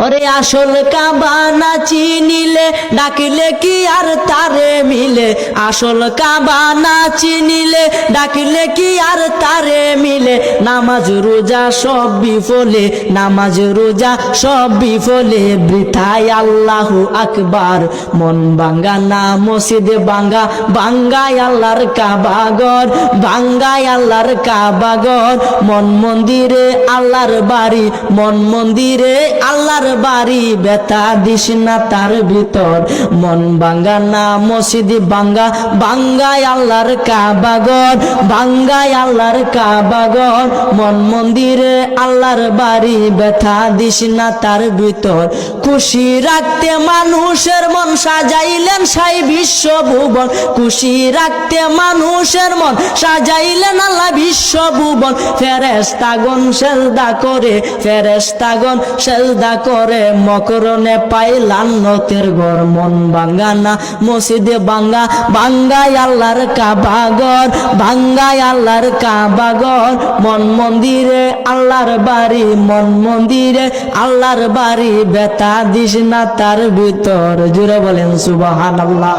ওরে আসল কাবা না চিনিলে ডাকিলে কি আর তারে মিলে, আসল কাবা না চিনিলে ডাকিলে কি আর তারে মিলে। নামাজ রোজা সব বিফলে, নামাজ রোজা সব বিফলে, বৃথায় আল্লাহু আকবার। মন ভাঙ্গা না মসজিদ ভাঙ্গা, ভাঙ্গায় আল্লাহর কাবা ঘর, ভাঙ্গায় আল্লাহর কাবা ঘর। মন মন্দিরে আল্লাহর বাড়ি, মন মন্দিরে আল্লাহর বাড়ি, ব্যথা দিস না তার ভিতর। মন ভাঙ্গা না মসজিদ ভাঙ্গা, ভাঙ্গায় আল্লাহর কাবা ঘর, ভাঙ্গায় আল্লাহর কাবা ঘর। মন মন্দিরে আল্লাহর বাড়ি, ব্যথা দিস না তার ভিতর। খুশি রাখতে মানুষের মন সাজাইলেন সাই বিশ্ব ভুবন, খুশি রাখতে মানুষের মন সাজাইলেন আল্লাহ বিশ্ব ভুবন। ফেরেশতাগণ সেজদা করে, ফেরেশতাগণ সেজদা করে, মকরণে পায় লান্নতের ঘর। মন ভাঙ্গা না মসজিদে ভাঙ্গা, ভাঙ্গায় আল্লাহর কাবা ঘর, ভাঙ্গায় আল্লাহর কাবা ঘর। মন মন্দিরে আল্লাহর বাড়ি, মন মন্দিরে আল্লাহর বাড়ি, ব্যথা দিস না তার ভিতর। জুড়ে বলেন সুবহানাল্লাহ।